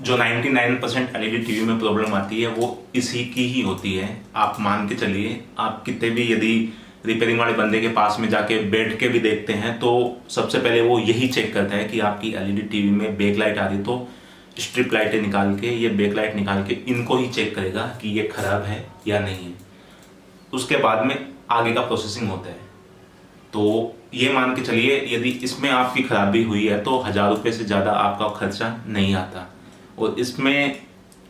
जो 99% LED TV में problem आती है वो इसी की ही होती है। आप मान के चलिए, आप कितने भी यदि रिपेयरिंग वाले बंदे के पास में जाके बैठ के भी देखते हैं तो सबसे पहले वो यही चेक करता है कि आपकी एलईडी टीवी में बैक लाइट आ रही, तो स्ट्रिप लाइटें निकाल के, ये बैक लाइट निकाल के इनको ही चेक करेगा कि ये खराब है या नहीं है। उसके बाद में आगे का प्रोसेसिंग होता है। तो ये मान के चलिए यदि इसमें आपकी खराबी हुई है तो 1000 रुपये से ज़्यादा आपका खर्चा नहीं आता। और इसमें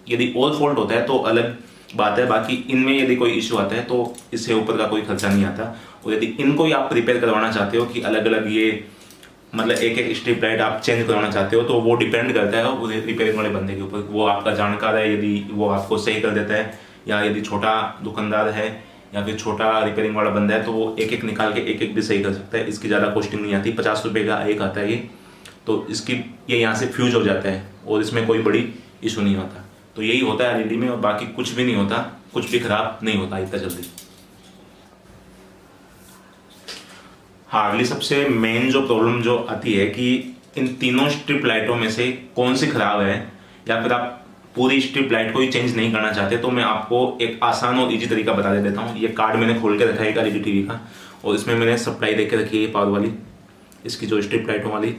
यदि और फॉल्ट होता है तो अलग बात है, बाकी इनमें यदि कोई इशू आता है तो इससे ऊपर का कोई खर्चा नहीं आता। और यदि इनको ही आप रिपेयर करवाना चाहते हो कि अलग अलग ये मतलब एक एक स्ट्रिप लाइट आप चेंज करवाना चाहते हो तो वो डिपेंड करता है रिपेयरिंग वाले बंदे के ऊपर। वो आपका जानकार है, यदि वो आपको सही कर देता है, या यदि छोटा दुकानदार है या फिर छोटा रिपेयरिंग वाला बंदा है तो वो एक एक निकाल के एक एक भी सही कर सकता है। इसकी ज़्यादा कॉस्टिंग नहीं आती, 50 रुपये का एक आता है ये। तो इसकी ये यहाँ से फ्यूज हो जाता है और इसमें कोई बड़ी इशू नहीं होता। तो यही होता है एलईडी में, और बाकी कुछ भी नहीं होता, कुछ भी खराब नहीं होता इतना जल्दी। हार्डली सबसे मेन जो प्रॉब्लम जो आती है कि इन तीनों स्ट्रिप लाइटों में से कौन सी खराब है, या फिर आप पूरी स्ट्रिप लाइट को ही चेंज नहीं करना चाहते, तो मैं आपको एक आसान और इजी तरीका बता देता हूँ। ये कार्ड मैंने खोल के रखा है एलईडी टीवी का, और इसमें मैंने सप्लाई दे के रखी है पावर वाली, इसकी जो स्ट्रिप लाइटों वाली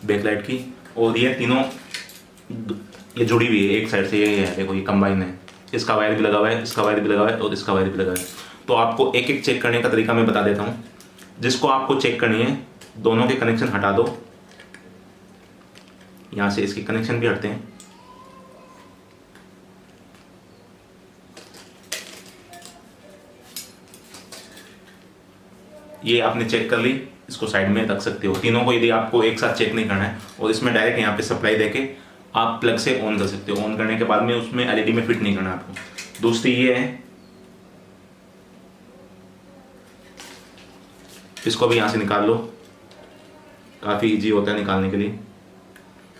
बैक लाइट की। और ये तीनों ये जुड़ी हुई है एक साइड से, ये है देखो, ये कंबाइन है, इसका वायर भी लगा हुआ है, इसका वायर भी लगा हुआ है और इसका वायर भी लगा हुआ है। तो आपको एक एक चेक करने का तरीका मैं बता देता हूँ। जिसको आपको चेक करनी है, दोनों के कनेक्शन हटा दो, यहाँ से इसके कनेक्शन भी हटते हैं। ये आपने चेक कर ली, इसको साइड में रख सकते हो। तीनों को यदि आपको एक साथ चेक नहीं करना है, और इसमें डायरेक्ट यहाँ पे सप्लाई देके आप प्लग से ऑन कर सकते हो। ऑन करने के बाद में उसमें एलईडी में फिट नहीं करना आपको। दूसरी ये है, इसको भी यहाँ से निकाल लो, काफ़ी इजी होता है निकालने के लिए।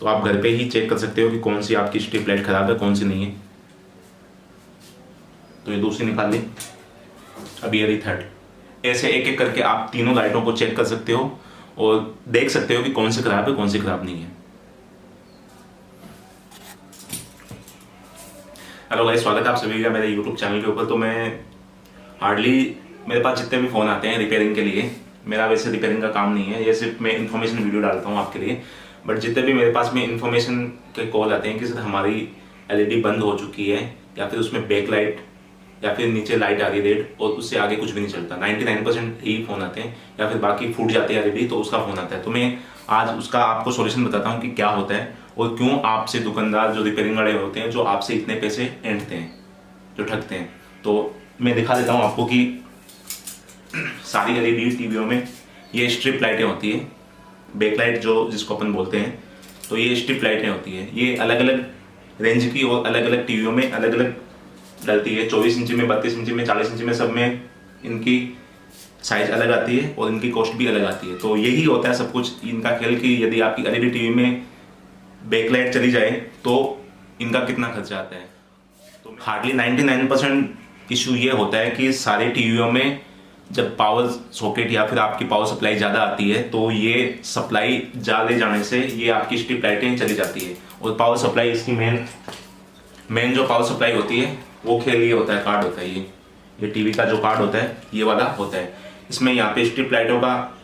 तो आप घर पे ही चेक कर सकते हो कि कौन सी आपकी स्ट्रिप लाइट खराब है, कौन सी नहीं है। तो ये दूसरी निकाल ली, अब ये रही थर्ड। ऐसे एक एक करके आप तीनों लाइटों को चेक कर सकते हो और देख सकते हो कि कौन सी खराब है, कौन सी खराब नहीं है। हेलो गाइस, स्वागत है आप सभी का मेरे यूट्यूब चैनल के ऊपर। तो मैं हार्डली, मेरे पास जितने भी फ़ोन आते हैं रिपेयरिंग के लिए, मेरा वैसे रिपेयरिंग का काम नहीं है, ये सिर्फ मैं इन्फॉर्मेशन वीडियो डालता हूँ आपके लिए। बट जितने भी मेरे पास में इन्फॉर्मेशन के कॉल आते हैं कि सर हमारी एलईडी बंद हो चुकी है, या फिर उसमें बैक लाइट या फिर नीचे लाइट आ रही रेड, और उससे आगे कुछ भी नहीं चलता, 99% ही फ़ोन आते हैं, या फिर बाकी फूट जाती है एलईडी तो उसका फ़ोन आता है। तो मैं आज उसका आपको सॉल्यूशन बताता हूँ कि क्या होता है और क्यों आपसे दुकानदार जो रिपेयरिंग वाले होते हैं जो आपसे इतने पैसे ऐंठते हैं, जो ठगते हैं। तो मैं दिखा देता हूँ आपको कि सारी एलईडी टीवियों में ये स्ट्रिप लाइटें होती है, बैक लाइट जो जिसको अपन बोलते हैं। तो ये स्ट्रिप लाइटें होती है, ये अलग अलग रेंज की और अलग अलग टीवियों में अलग अलग डलती है। 24 इंच में, 32 इंच में, 40 इंच में, सब में इनकी साइज अलग आती है और इनकी कॉस्ट भी अलग आती है। तो यही होता है सब कुछ इनका खेल कि यदि आपकी एलईडी टीवी में बैक लाइट चली जाए तो इनका कितना खर्चा आता है। तो हार्डली 99% इशू ये होता है कि सारे टीवियों में जब पावर सॉकेट या फिर आपकी पावर सप्लाई ज़्यादा आती है तो ये सप्लाई ज़्यादा जाने से ये आपकी स्ट्रिप लाइटें चली जाती है। और पावर सप्लाई इसकी मेन जो पावर सप्लाई होती है वो खेल ये होता है, कार्ड होता है, ये टीवी का जो कार्ड होता है ये वाला होता है। इसमें यहाँ पे स्ट्रिप लाइटों का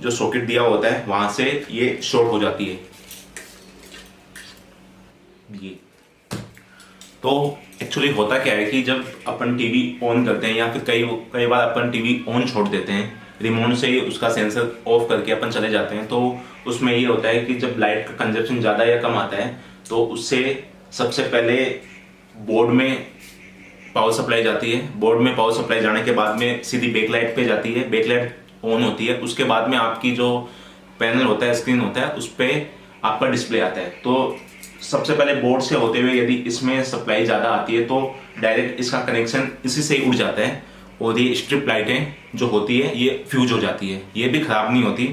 जो सॉकेट दिया होता है वहाँ से ये शॉर्ट हो जाती है ये। तो एक्चुअली होता क्या है कि जब अपन टीवी ऑन करते हैं या फिर कई बार अपन टीवी ऑन छोड़ देते हैं, रिमोट से ही उसका सेंसर ऑफ करके अपन चले जाते हैं, तो उसमें ये होता है कि जब लाइट का कंजप्शन ज़्यादा या कम आता है तो उससे सबसे पहले बोर्ड में पावर सप्लाई जाती है। बोर्ड में पावर सप्लाई जाने के बाद में सीधी बैक लाइट पे जाती है, बैक लाइट ऑन होती है। उसके बाद में आपकी जो पैनल होता है, स्क्रीन होता है, उस पर आपका डिस्प्ले आता है। तो सबसे पहले बोर्ड से होते हुए यदि इसमें सप्लाई ज़्यादा आती है तो डायरेक्ट इसका कनेक्शन इसी से ही उड़ जाता है और ये स्ट्रिप लाइटें जो होती है ये फ्यूज हो जाती है। ये भी ख़राब नहीं होती।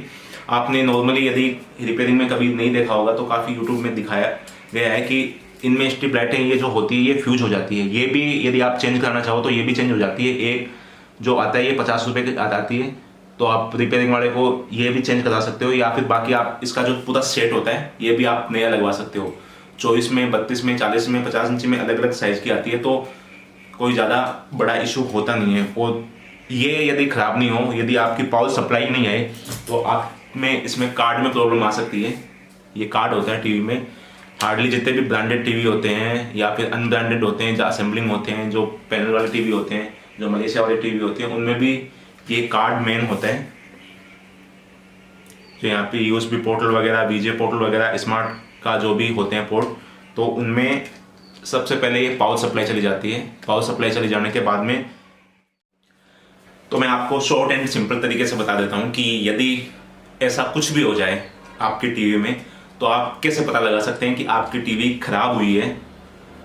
आपने नॉर्मली यदि रिपेयरिंग में कभी नहीं देखा होगा तो काफ़ी यूट्यूब में दिखाया गया है कि इनमें स्ट्रिप लाइटें ये जो होती है ये फ्यूज हो जाती है। ये भी यदि आप चेंज करना चाहो तो ये भी चेंज हो जाती है। एक जो आता है ये 50 रुपये की आती है, तो आप रिपेयरिंग वाले को ये भी चेंज करा सकते हो, या फिर बाकी आप इसका जो पूरा सेट होता है ये भी आप नया लगवा सकते हो। 24 में, 32 में, 40 में, 50 इंच में अलग अलग साइज़ की आती है, तो कोई ज़्यादा बड़ा इशू होता नहीं है। और ये यदि ख़राब नहीं हो, यदि आपकी पावर सप्लाई नहीं आए, तो आप में इसमें कार्ड में प्रॉब्लम आ सकती है। ये कार्ड होता है टीवी में, हार्डली जितने भी ब्रांडेड टीवी होते हैं या फिर अनब्रांडेड होते हैं, जो असेंबलिंग होते हैं, जो पैनल वाले टीवी होते हैं, जो मलेशिया वाले टीवी होते हैं, उनमें भी ये कार्ड मेन होता है। जो यहाँ पे यूएसबी पोर्टल वगैरह, वीजे पोर्टल वगैरह, स्मार्ट का जो भी होते हैं पोर्ट, तो उनमें सबसे पहले ये पावर सप्लाई चली जाती है। पावर सप्लाई चली जाने के बाद में, तो मैं आपको शॉर्ट एंड सिंपल तरीके से बता देता हूँ कि यदि ऐसा कुछ भी हो जाए आपकी टीवी में, तो आप कैसे पता लगा सकते हैं कि आपकी टीवी खराब हुई है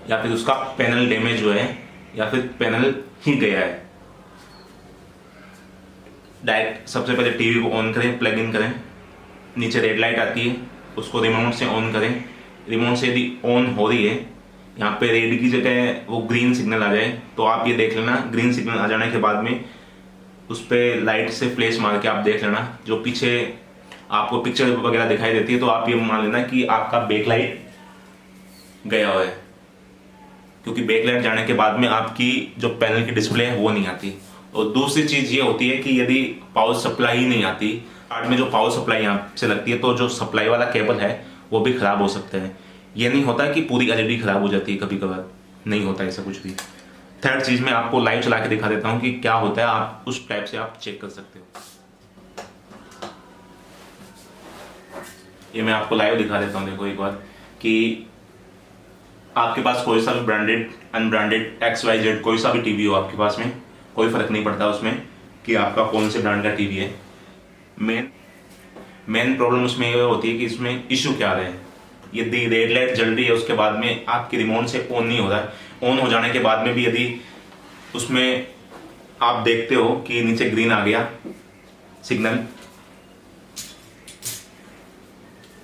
या फिर उसका पैनल डैमेज हुआ है या फिर पैनल ही गया है। डायरेक्ट सबसे पहले टीवी को ऑन करें, प्लग इन करें, नीचे रेड लाइट आती है, उसको रिमोट से ऑन करें। रिमोट से यदि ऑन हो रही है, यहाँ पे रेड की जगह वो ग्रीन सिग्नल आ जाए, तो आप ये देख लेना, ग्रीन सिग्नल आ जाने के बाद में उस पर लाइट से फ्लैश मार के आप देख लेना, जो पीछे आपको पिक्चर वगैरह दिखाई देती है, तो आप ये मान लेना कि आपका बैक लाइट गया हुआ है, क्योंकि बैक लाइट जाने के बाद में आपकी जो पैनल की डिस्प्ले है वो नहीं आती। और दूसरी चीज़ ये होती है कि यदि पावर सप्लाई ही नहीं आती, कार्ड में जो पावर सप्लाई यहाँ से लगती है, तो जो सप्लाई वाला केबल है वो भी खराब हो सकता है। ये नहीं होता कि पूरी एलईडी खराब हो जाती है, कभी कभार नहीं होता ऐसा कुछ भी। थर्ड चीज़ मैं आपको लाइव चला के दिखा देता हूँ कि क्या होता है, आप उस टाइप से आप चेक कर सकते हो। ये मैं आपको लाइव दिखा देता हूँ, देखो एक बार, कि आपके पास कोई सा भी ब्रांडेड, अनब्रांडेड, XYZ कोई सा भी टीवी हो आपके पास में, कोई फर्क नहीं पड़ता उसमें कि आपका कौन से ब्रांड का टीवी है। मेन प्रॉब्लम उसमें ये होती है कि इसमें इशू क्या आ रहा है। यदि रेड लाइट जल रही है, उसके बाद में आपके रिमोट से ऑन नहीं हो रहा है, ऑन हो जाने के बाद में भी यदि उसमें आप देखते हो कि नीचे ग्रीन आ गया सिग्नल,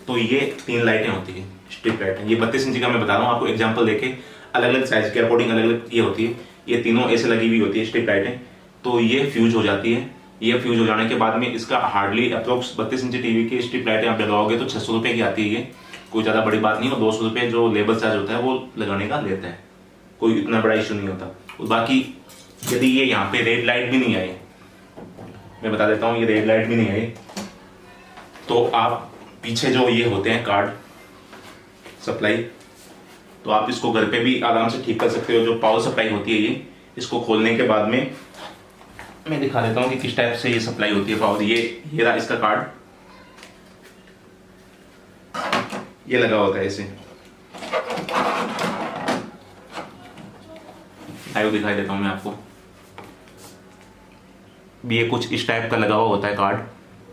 तो ये 3 लाइटें होती है, स्ट्रिप लाइट है। ये 32 इंच का मैं बता रहा हूँ आपको एग्जांपल देके, अलग अलग साइज के अकॉर्डिंग अलग अलग ये होती है। ये तीनों ऐसे लगी हुई होती है स्ट्रिप लाइटें, तो ये फ्यूज हो जाती है। ये फ्यूज हो जाने के बाद में इसका हार्डली अप्रोक्स 32 इंच टीवी की स्ट्रिप लाइटें आप लगाओगे तो 600 रुपये की आती है। ये कोई ज़्यादा बड़ी बात नहीं, और 200 रुपये जो लेबर चार्ज होता है वो लगाने का लेता है, कोई इतना बड़ा इशू नहीं होता। और बाकी यदि ये यहाँ पे रेड लाइट भी नहीं आई, मैं बता देता हूँ, ये रेड लाइट भी नहीं आई, तो आप पीछे जो ये होते हैं कार्ड सप्लाई, तो आप इसको घर पे भी आराम से ठीक कर सकते हो। जो पावर सप्लाई होती है ये, इसको खोलने के बाद में मैं दिखा देता हूँ कि किस टाइप से ये सप्लाई होती है पावर। ये रहा इसका कार्ड, ये लगा होता है इसे, लाइव दिखाई देता हूँ मैं आपको। ये कुछ इस टाइप का लगा हुआ होता है कार्ड,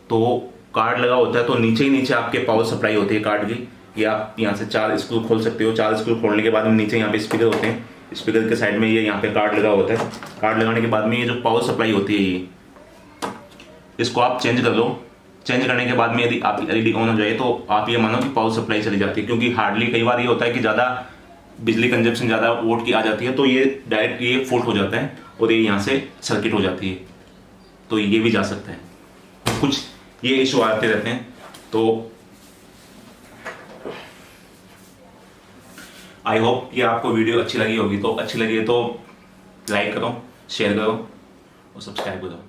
तो कार्ड लगा होता है तो नीचे ही नीचे आपके पावर सप्लाई होती है कार्ड की। ये आप यहाँ से 4 स्क्रू खोल सकते हो। 4 स्क्रू खोलने के बाद में नीचे यहाँ पे स्पीकर होते हैं, स्पीकर के साइड में ये यहाँ पे कार्ड लगा होता है। कार्ड लगाने के बाद में ये जो पावर सप्लाई होती है, ये इसको आप चेंज कर लो। चेंज करने के बाद में यदि आप एलईडी ऑन हो जाए, तो आप ये मानो कि पावर सप्लाई चली जाती है, क्योंकि हार्डली कई बार ये होता है कि ज़्यादा बिजली कंजप्शन ज़्यादा वोट की आ जाती है, तो ये डायरेक्ट ये फॉल्ट हो जाता है और ये यहाँ से सर्किट हो जाती है, तो ये भी जा सकता है। कुछ ये इशू आते रहते हैं। तो आई होप ये आपको वीडियो अच्छी लगी होगी, तो अच्छी लगी है तो लाइक करो, शेयर करो और सब्सक्राइब करो।